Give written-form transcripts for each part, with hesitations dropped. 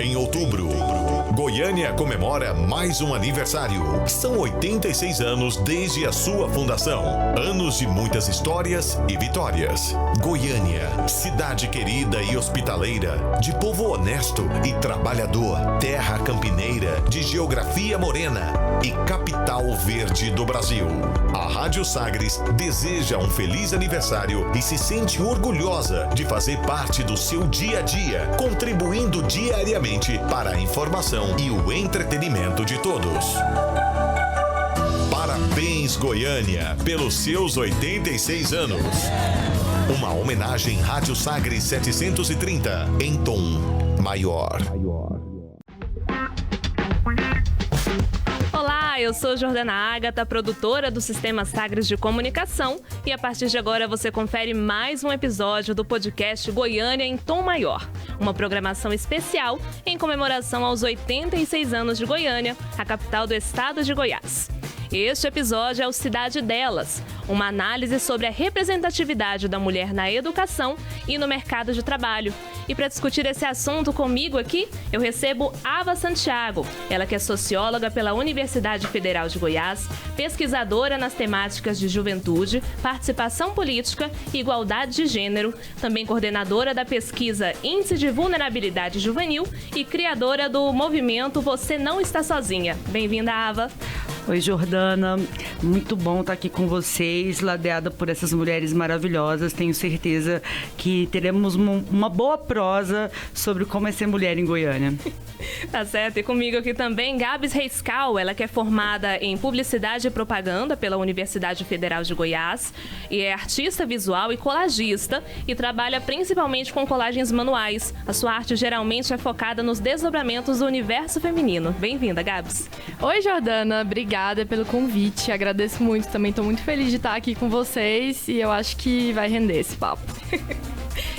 Em outubro, Goiânia comemora mais um aniversário. São 86 anos desde a sua fundação. Anos de muitas histórias e vitórias. Goiânia, cidade querida e hospitaleira, de povo honesto e trabalhador, terra campineira, de geografia morena e capital verde do Brasil. A Rádio Sagres deseja um feliz aniversário e se sente orgulhosa de fazer parte do seu dia a dia, contribuindo diariamente para a informação e o entretenimento de todos. Parabéns, Goiânia, pelos seus 86 anos. Uma homenagem Rádio Sagres 730, em tom maior. Olá, eu sou Jordana Ágata, produtora do Sistema Sagres de Comunicação, e a partir de agora você confere mais um episódio do podcast Goiânia em Tom Maior, uma programação especial em comemoração aos 86 anos de Goiânia, a capital do estado de Goiás. Este episódio é o Cidade Delas, uma análise sobre a representatividade da mulher na educação e no mercado de trabalho. E para discutir esse assunto comigo aqui, eu recebo Ava Santiago, ela que é socióloga pela Universidade Federal de Goiás, pesquisadora nas temáticas de juventude, participação política e igualdade de gênero, também coordenadora da pesquisa Índice de Vulnerabilidade Juvenil e criadora do movimento Você Não Está Sozinha. Bem-vinda, Ava. Oi, Jordana, muito bom estar aqui com vocês, ladeada por essas mulheres maravilhosas. Tenho certeza que teremos uma boa prosa sobre como é ser mulher em Goiânia. Tá certo, e comigo aqui também Gabs Reiscal, ela que é formada em Publicidade e Propaganda pela Universidade Federal de Goiás e é artista visual e colagista e trabalha principalmente com colagens manuais. A sua arte geralmente é focada nos desdobramentos do universo feminino. Bem-vinda, Gabs. Oi, Jordana, obrigada pelo convite, agradeço muito, também estou muito feliz de estar aqui com vocês e eu acho que vai render esse papo.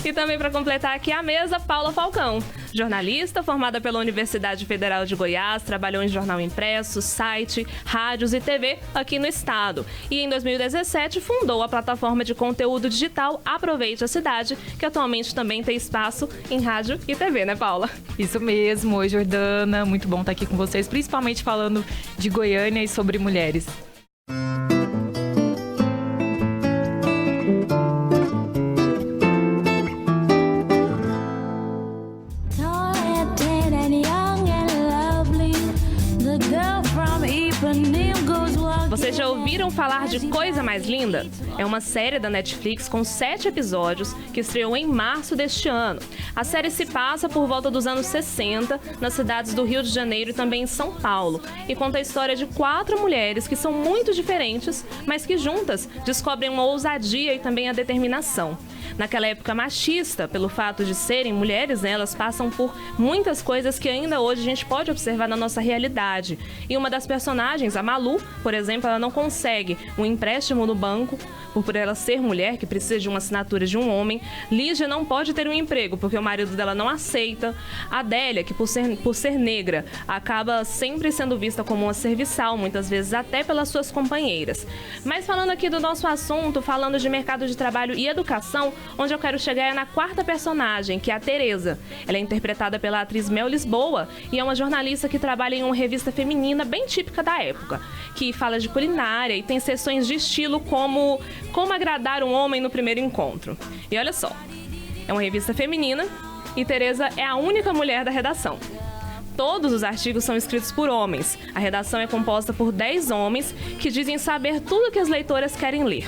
E também para completar aqui a mesa, Paula Falcão, jornalista formada pela Universidade Federal de Goiás, trabalhou em jornal impresso, site, rádios e TV aqui no estado. E em 2017 fundou a plataforma de conteúdo digital Aproveite a Cidade, que atualmente também tem espaço em rádio e TV, né, Paula? Isso mesmo. Oi, Jordana, muito bom estar aqui com vocês, principalmente falando de Goiânia e sobre mulheres. Vocês já ouviram falar de Coisa Mais Linda? É uma série da Netflix com 7 episódios que estreou em março deste ano. A série se passa por volta dos anos 60, nas cidades do Rio de Janeiro e também em São Paulo, e conta a história de 4 mulheres que são muito diferentes, mas que juntas descobrem uma ousadia e também a determinação. Naquela época machista, pelo fato de serem mulheres, né, elas passam por muitas coisas que ainda hoje a gente pode observar na nossa realidade. E uma das personagens, a Malu, por exemplo, ela não consegue um empréstimo no banco, por ela ser mulher, que precisa de uma assinatura de um homem. Lígia não pode ter um emprego, porque o marido dela não aceita. A Adélia, que por ser negra, acaba sempre sendo vista como uma serviçal, muitas vezes até pelas suas companheiras. Mas falando aqui do nosso assunto, falando de mercado de trabalho e educação, onde eu quero chegar é na quarta personagem, que é a Tereza. Ela é interpretada pela atriz Mel Lisboa e é uma jornalista que trabalha em uma revista feminina bem típica da época, que fala de culinária e tem sessões de estilo como agradar um homem no primeiro encontro. E olha só, é uma revista feminina e Tereza é a única mulher da redação. Todos os artigos são escritos por homens. A redação é composta por 10 homens que dizem saber tudo que as leitoras querem ler.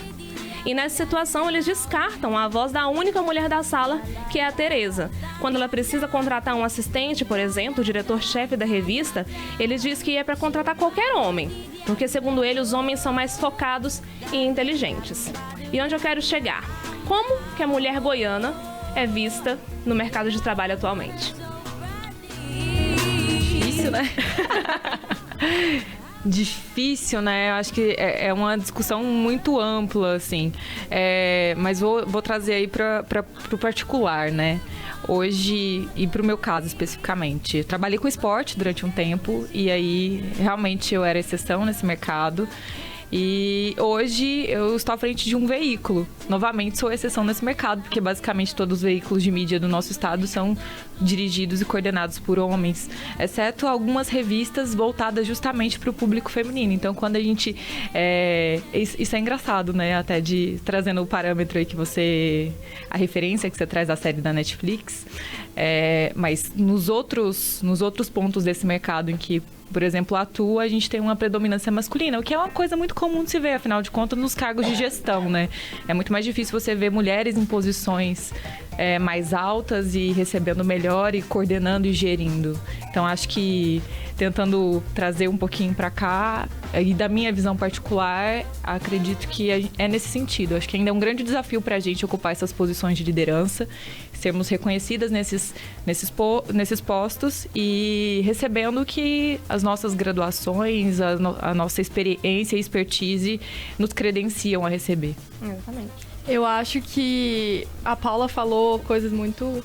E nessa situação eles descartam a voz da única mulher da sala, que é a Tereza. Quando ela precisa contratar um assistente, por exemplo, o diretor-chefe da revista, ele diz que é para contratar qualquer homem, porque segundo ele os homens são mais focados e inteligentes. E onde eu quero chegar? Como que a mulher goiana é vista no mercado de trabalho atualmente? Difícil, né? Difícil, né? Eu acho que é uma discussão muito ampla, assim. Mas vou trazer aí para o particular, né? Hoje, e para o meu caso especificamente, eu trabalhei com esporte durante um tempo e aí realmente eu era exceção nesse mercado. E hoje eu estou à frente de um veículo. Novamente, sou exceção nesse mercado, porque basicamente todos os veículos de mídia do nosso estado são dirigidos e coordenados por homens, exceto algumas revistas voltadas justamente para o público feminino. Então, quando a gente... isso é engraçado, né? Até trazendo o parâmetro aí a referência que você traz da série da Netflix. Mas nos outros pontos desse mercado em que, por exemplo, atua, a gente tem uma predominância masculina, o que é uma coisa muito comum de se ver, afinal de contas, nos cargos de gestão, né? É muito mais difícil você ver mulheres em posições mais altas e recebendo melhor e coordenando e gerindo. Então, acho que tentando trazer um pouquinho para cá, e da minha visão particular, acredito que é nesse sentido. Acho que ainda é um grande desafio para a gente ocupar essas posições de liderança, sermos reconhecidas nesses postos e recebendo que as nossas graduações, a nossa experiência e expertise nos credenciam a receber. Exatamente. Eu acho que a Paula falou coisas muito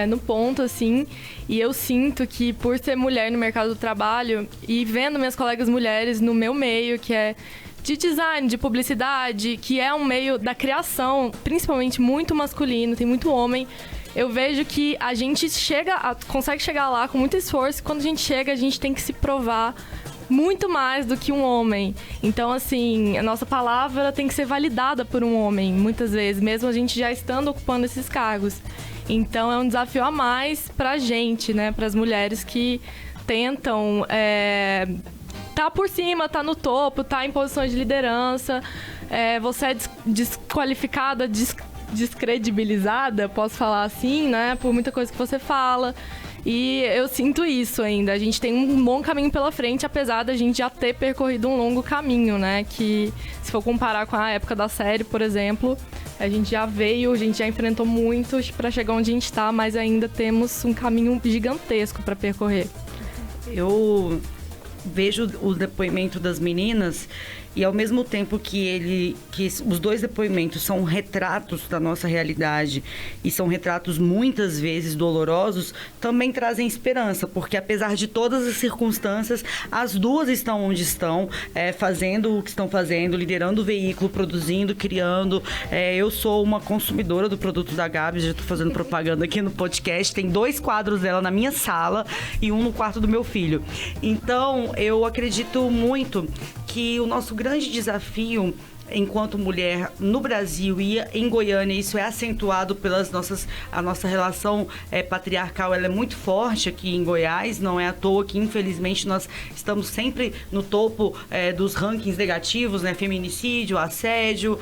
no ponto, assim, e eu sinto que por ser mulher no mercado do trabalho e vendo minhas colegas mulheres no meu meio, que é de design, de publicidade, que é um meio da criação, principalmente muito masculino, tem muito homem, eu vejo que a gente consegue chegar lá com muito esforço, e quando a gente chega, a gente tem que se provar muito mais do que um homem. Então, assim, a nossa palavra tem que ser validada por um homem, muitas vezes, mesmo a gente já estando ocupando esses cargos. Então, é um desafio a mais pra gente, né? Para as mulheres que tentam tá por cima, tá no topo, tá em posições de liderança. Você é desqualificada, descredibilizada, posso falar assim, né? Por muita coisa que você fala. E eu sinto isso ainda. A gente tem um bom caminho pela frente, apesar da gente já ter percorrido um longo caminho, né? Que, se for comparar com a época da série, por exemplo, a gente já enfrentou muitos para chegar onde a gente está, mas ainda temos um caminho gigantesco para percorrer. Eu vejo o depoimento das meninas e, ao mesmo tempo que os dois depoimentos são retratos da nossa realidade e são retratos muitas vezes dolorosos, também trazem esperança, porque apesar de todas as circunstâncias, as duas estão onde estão, fazendo o que estão fazendo, liderando o veículo, produzindo, criando. Eu sou uma consumidora do produto da Gabi, já estou fazendo propaganda aqui no podcast, tem 2 quadros dela na minha sala e um no quarto do meu filho. Então, eu acredito muito que o nosso grande desafio enquanto mulher no Brasil e em Goiânia, isso é acentuado a nossa relação patriarcal, ela é muito forte aqui em Goiás, não é à toa que infelizmente nós estamos sempre no topo dos rankings negativos, né? Feminicídio, assédio,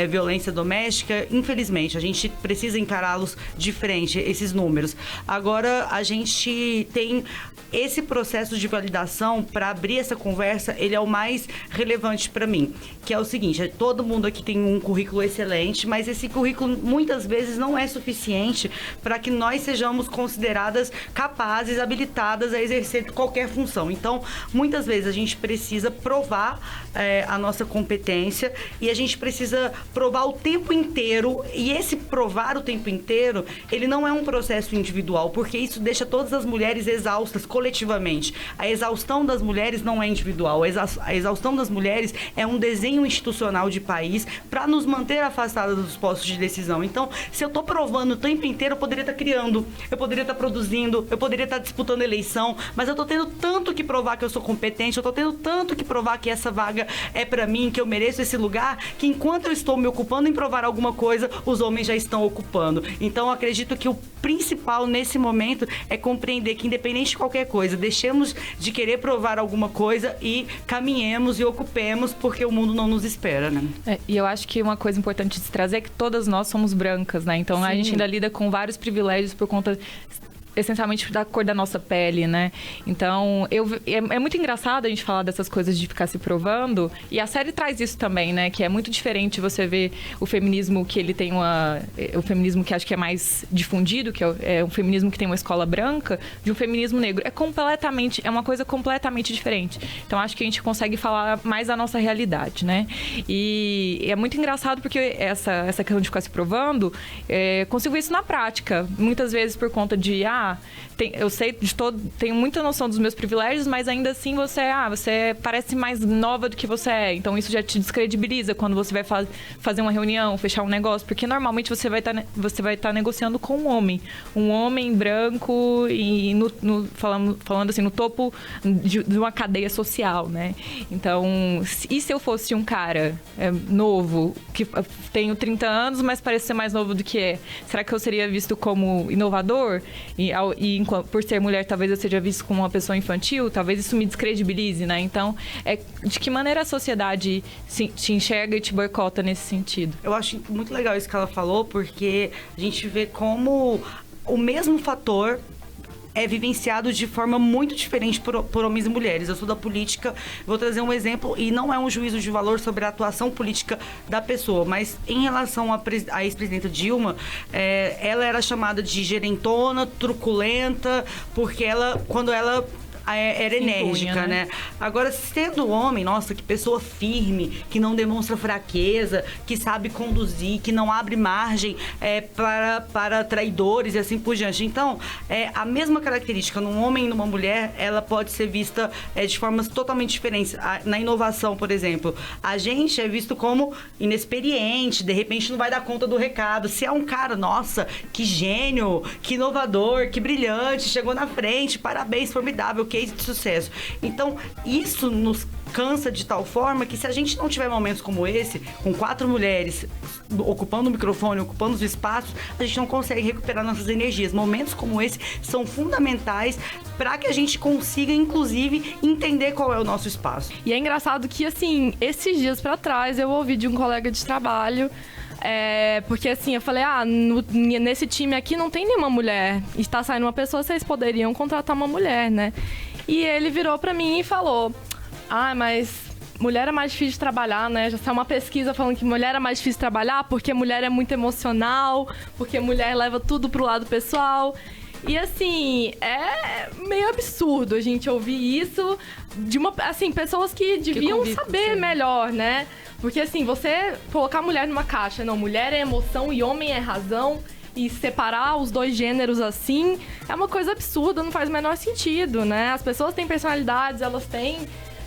violência doméstica, infelizmente, a gente precisa encará-los de frente, esses números. Agora, a gente tem esse processo de validação para abrir essa conversa, ele é o mais relevante para mim, que é o seguinte: todo mundo aqui tem um currículo excelente, mas esse currículo muitas vezes não é suficiente para que nós sejamos consideradas capazes, habilitadas a exercer qualquer função. Então, muitas vezes a gente precisa provar a nossa competência e a gente precisa provar o tempo inteiro, e esse provar o tempo inteiro, ele não é um processo individual, porque isso deixa todas as mulheres exaustas coletivamente. A exaustão das mulheres não é individual, a exaustão das mulheres é um desenho institucional de país para nos manter afastadas dos postos de decisão. Então, se eu estou provando o tempo inteiro, eu poderia estar criando, eu poderia estar produzindo, eu poderia estar disputando eleição, mas eu estou tendo tanto que provar que eu sou competente, eu estou tendo tanto que provar que essa vaga é para mim, que eu mereço esse lugar, que enquanto eu estou me ocupando em provar alguma coisa, os homens já estão ocupando. Então, eu acredito que o principal nesse momento é compreender que, independente de qualquer coisa, deixemos de querer provar alguma coisa e caminhemos e ocupemos, porque o mundo não nos espera, né? E eu acho que uma coisa importante de se trazer é que todas nós somos brancas, né? Então, a gente ainda lida com vários privilégios por conta essencialmente da cor da nossa pele, né? Então, é muito engraçado a gente falar dessas coisas de ficar se provando, e a série traz isso também, né? Que é muito diferente você ver o feminismo que ele tem o feminismo que acho que é mais difundido, que é um feminismo que tem uma escola branca, de um feminismo negro. É uma coisa completamente diferente. Então, acho que a gente consegue falar mais da nossa realidade, né? E é muito engraçado porque essa questão de ficar se provando, consigo ver isso na prática. Muitas vezes por conta de, eu sei tenho muita noção dos meus privilégios, mas ainda assim você parece mais nova do que você é. Então isso já te descredibiliza quando você vai fazer uma reunião, fechar um negócio, porque normalmente você vai estar negociando com um homem branco e falando assim, no topo de uma cadeia social, né? Então, e se eu fosse um cara novo, que tenho 30 anos, mas parece ser mais novo do que é? Será que eu seria visto como inovador? E por ser mulher, talvez eu seja visto como uma pessoa infantil? Talvez isso me descredibilize, né? Então, de que maneira a sociedade te enxerga e te boicota nesse sentido? Eu acho muito legal isso que ela falou, porque a gente vê como o mesmo fator é vivenciado de forma muito diferente por homens e mulheres. Eu sou da política, vou trazer um exemplo, e não é um juízo de valor sobre a atuação política da pessoa, mas em relação à ex-presidenta Dilma, ela era chamada de gerentona, truculenta, porque quando ela era enérgica, né? Agora, sendo homem, nossa, que pessoa firme, que não demonstra fraqueza, que sabe conduzir, que não abre margem para traidores e assim por diante. Então, a mesma característica num homem e numa mulher, ela pode ser vista de formas totalmente diferentes. Na inovação, por exemplo, a gente é visto como inexperiente, de repente não vai dar conta do recado. Se é um cara, nossa, que gênio, que inovador, que brilhante, chegou na frente, parabéns, formidável, case de sucesso. Então, isso nos cansa de tal forma que se a gente não tiver momentos como esse, com 4 mulheres ocupando o microfone, ocupando os espaços, a gente não consegue recuperar nossas energias. Momentos como esse são fundamentais para que a gente consiga, inclusive, entender qual é o nosso espaço. E é engraçado que, assim, esses dias pra trás eu ouvi de um colega de trabalho, porque assim, eu falei, nesse time aqui não tem nenhuma mulher, está saindo uma pessoa, vocês poderiam contratar uma mulher, né? E ele virou pra mim e falou, mas mulher é mais difícil de trabalhar, né? Já saiu uma pesquisa falando que mulher é mais difícil de trabalhar porque mulher é muito emocional, porque mulher leva tudo pro lado pessoal. E assim, é meio absurdo a gente ouvir isso de pessoas que deviam saber melhor, né? Porque assim, você colocar mulher numa caixa, não, mulher é emoção e homem é razão, e separar os dois gêneros assim, é uma coisa absurda, não faz o menor sentido, né? As pessoas têm personalidades, elas têm...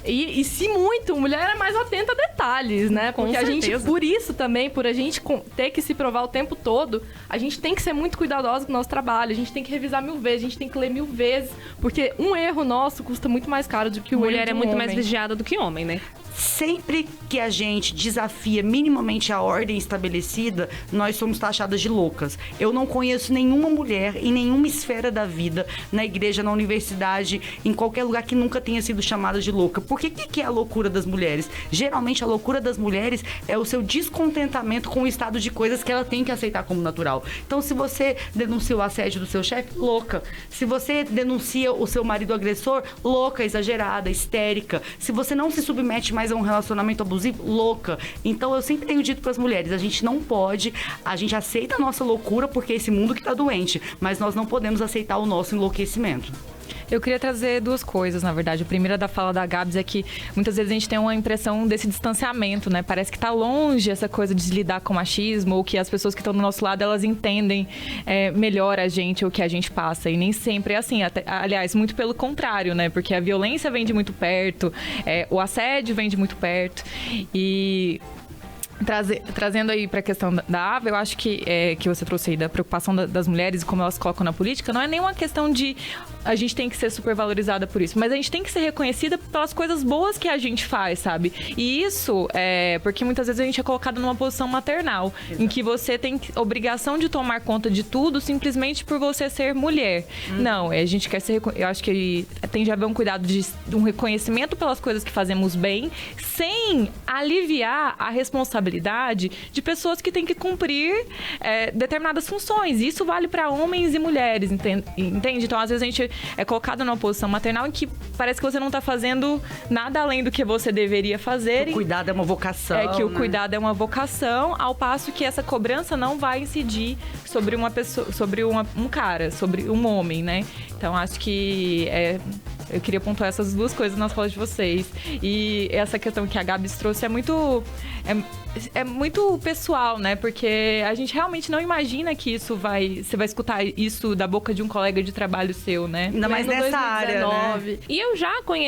E se muito, mulher é mais atenta a detalhes, né? Porque a gente, por isso também, por a gente ter que se provar o tempo todo, a gente tem que ser muito cuidadosa com o nosso trabalho, a gente tem que revisar 1000 vezes, a gente tem que ler 1000 vezes, porque um erro nosso custa muito mais caro do que o erro de um homem. Mulher é muito mais vigiada do que homem, né? Sempre que a gente desafia minimamente a ordem estabelecida, nós somos taxadas de loucas. Eu não conheço nenhuma mulher em nenhuma esfera da vida, na igreja, na universidade, em qualquer lugar que nunca tenha sido chamada de louca. Porque o que é a loucura das mulheres? Geralmente a loucura das mulheres é o seu descontentamento com o estado de coisas que ela tem que aceitar como natural. Então, se você denuncia o assédio do seu chefe, louca. Se você denuncia o seu marido agressor, louca, exagerada, histérica. Se você não se submete mais a um relacionamento abusivo, louca. Então eu sempre tenho dito para as mulheres, a gente não pode, a gente aceita a nossa loucura porque é esse mundo que está doente, mas nós não podemos aceitar o nosso enlouquecimento. Eu queria trazer 2 coisas, na verdade. A primeira da fala da Gabs é que muitas vezes a gente tem uma impressão desse distanciamento, né? Parece que tá longe essa coisa de lidar com machismo, ou que as pessoas que estão do nosso lado, elas entendem melhor a gente, o que a gente passa. E nem sempre é assim. Aliás, muito pelo contrário, né? Porque a violência vem de muito perto, o assédio vem de muito perto. E... Trazendo aí para a questão da Ava, eu acho que você trouxe aí da preocupação das mulheres e como elas colocam na política, não é nenhuma questão de a gente tem que ser super valorizada por isso, mas a gente tem que ser reconhecida pelas coisas boas que a gente faz, sabe? E isso porque muitas vezes a gente é colocada numa posição maternal, em que você tem obrigação de tomar conta de tudo simplesmente por você ser mulher. Não, a gente quer ser... Eu acho que tem de haver um cuidado de um reconhecimento pelas coisas que fazemos bem, sem aliviar a responsabilidade de pessoas que têm que cumprir determinadas funções. Isso vale para homens e mulheres, entende? Então, às vezes a gente é colocado numa posição maternal em que parece que você não está fazendo nada além do que você deveria fazer. O cuidado é uma vocação. Que o cuidado é uma vocação, ao passo que essa cobrança não vai incidir sobre uma pessoa, sobre um cara, sobre um homem, né? Então, acho que Eu queria pontuar essas duas coisas nas falas de vocês. E essa questão que a Gabs trouxe é muito pessoal, né? Porque a gente realmente não imagina que você vai escutar isso da boca de um colega de trabalho seu, né? Ainda mais nessa área, né? E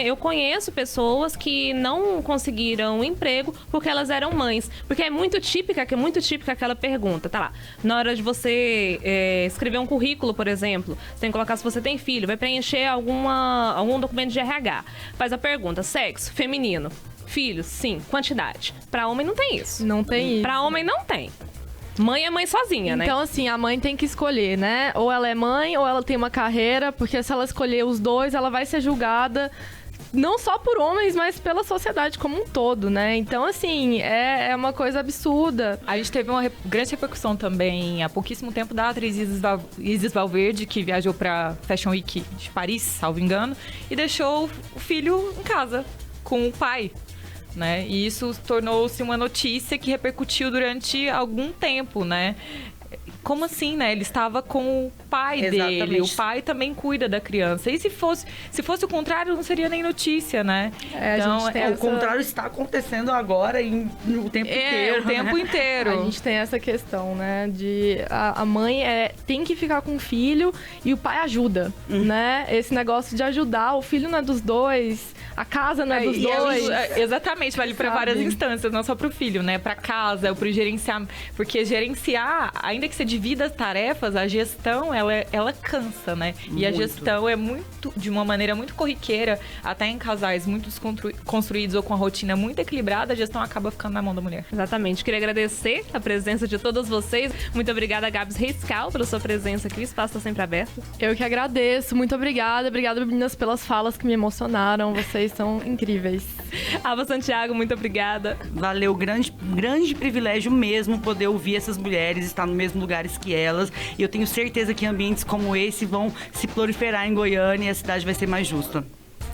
eu conheço pessoas que não conseguiram emprego porque elas eram mães. Porque é muito típica aquela pergunta, tá lá. Na hora de você escrever um currículo, por exemplo, você tem que colocar se você tem filho, vai preencher algum documento de RH. Faz a pergunta, sexo, feminino. Filhos, sim. Quantidade. Pra homem não tem isso. Não tem isso. Pra homem não tem. Mãe é mãe sozinha, né? Então, assim, a mãe tem que escolher, né? Ou ela é mãe, ou ela tem uma carreira, porque se ela escolher os dois, ela vai ser julgada não só por homens, mas pela sociedade como um todo, né? Então, assim, é uma coisa absurda. A gente teve uma grande repercussão também há pouquíssimo tempo da atriz Isis Valverde, que viajou pra Fashion Week de Paris, salvo engano, e deixou o filho em casa com o pai. Né? E isso tornou-se uma notícia que repercutiu durante algum tempo, né? Como assim, né? Ele estava com o pai dele. O pai também cuida da criança. E se fosse o contrário, não seria nem notícia, né? Então, o contrário está acontecendo agora o tempo inteiro. O tempo inteiro. A gente tem essa questão, né? De a mãe tem que ficar com o filho e o pai ajuda, né? Esse negócio de ajudar, o filho não é dos dois, a casa não é dos dois. Exatamente, vale para várias instâncias, não só para o filho, né? Para casa, para gerenciar. Porque gerenciar, ainda que você divida as tarefas, a gestão, ela cansa, né? E a gestão é de uma maneira muito corriqueira, até em casais muito construídos ou com a rotina muito equilibrada, a gestão acaba ficando na mão da mulher. Exatamente. Queria agradecer a presença de todas vocês. Muito obrigada, Gabs Riscal, pela sua presença aqui. O espaço está sempre aberto. Eu que agradeço. Muito obrigada. Obrigada, meninas, pelas falas que me emocionaram. Vocês são incríveis. Ava Santiago, muito obrigada. Valeu, grande privilégio mesmo poder ouvir essas mulheres, estar no mesmo lugares que elas. E eu tenho certeza que ambientes como esse vão se proliferar em Goiânia e a cidade vai ser mais justa.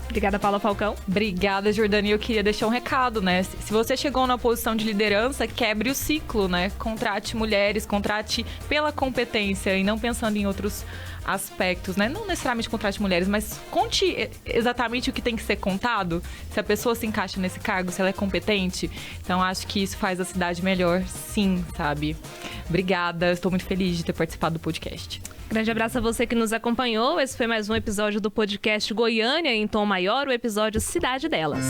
Obrigada, Paula Falcão. Obrigada, Jordânia. Eu queria deixar um recado, né? Se você chegou na posição de liderança, quebre o ciclo, né? Contrate mulheres, contrate pela competência e não pensando em outros aspectos, né? Não necessariamente contrate mulheres, mas conte exatamente o que tem que ser contado, se a pessoa se encaixa nesse cargo, se ela é competente. Então, acho que isso faz a cidade melhor, sim, sabe? Obrigada, estou muito feliz de ter participado do podcast. Grande abraço a você que nos acompanhou. Esse foi mais um episódio do podcast Goiânia em Tom Maior, o episódio Cidade Delas.